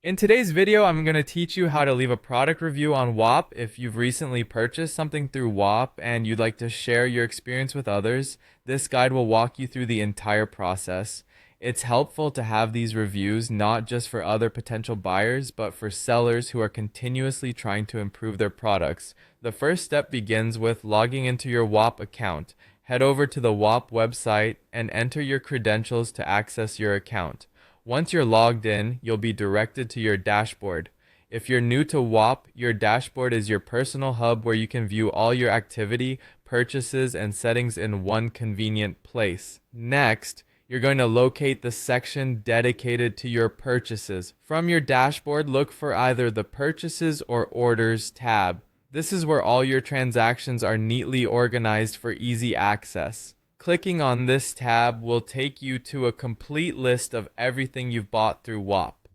In today's video, I'm going to teach you how to leave a product review on Whop if you've recently purchased something through Whop and you'd like to share your experience with others. This guide will walk you through the entire process. It's helpful to have these reviews not just for other potential buyers, but for sellers who are continuously trying to improve their products. The first step begins with logging into your Whop account. Head over to the Whop website and enter your credentials to access your account. Once you're logged in, you'll be directed to your dashboard. If you're new to Whop, your dashboard is your personal hub where you can view all your activity, purchases, and settings in one convenient place. Next, you're going to locate the section dedicated to your purchases. From your dashboard, look for either the Purchases or Orders tab. This is where all your transactions are neatly organized for easy access. Clicking on this tab will take you to a complete list of everything you've bought through Whop.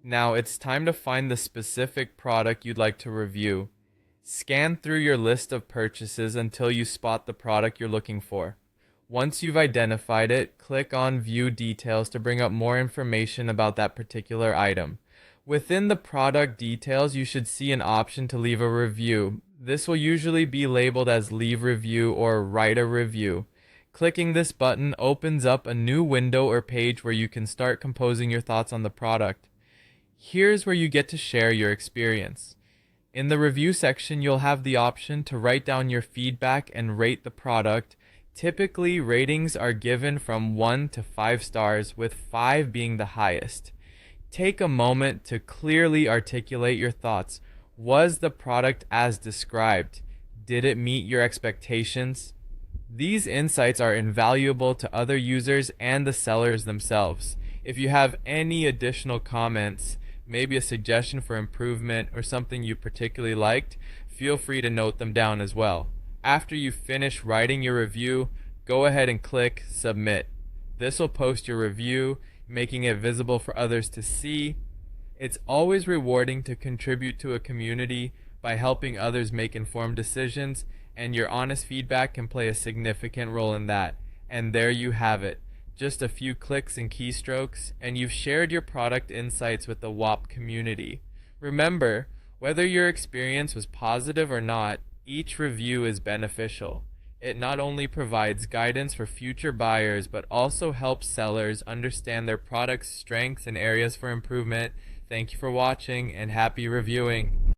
Now it's time to find the specific product you'd like to review. Scan through your list of purchases until you spot the product you're looking for. Once you've identified it, click on View Details to bring up more information about that particular item. Within the product details, you should see an option to leave a review. This will usually be labeled as Leave Review or Write a Review. Clicking this button opens up a new window or page where you can start composing your thoughts on the product. Here's where you get to share your experience. In the review section, you'll have the option to write down your feedback and rate the product. Typically, ratings are given from 1 to 5 stars, with 5 being the highest. Take a moment to clearly articulate your thoughts. Was the product as described? Did it meet your expectations? These insights are invaluable to other users and the sellers themselves. If you have any additional comments, maybe a suggestion for improvement or something you particularly liked, feel free to note them down as well. After you finish writing your review, go ahead and click Submit. This will post your review, making it visible for others to see. It's always rewarding to contribute to a community by helping others make informed decisions, and your honest feedback can play a significant role in that. And there you have it. Just a few clicks and keystrokes, and you've shared your product insights with the Whop community. Remember, whether your experience was positive or not, each review is beneficial. It not only provides guidance for future buyers, but also helps sellers understand their product's strengths and areas for improvement. Thank you for watching, and happy reviewing.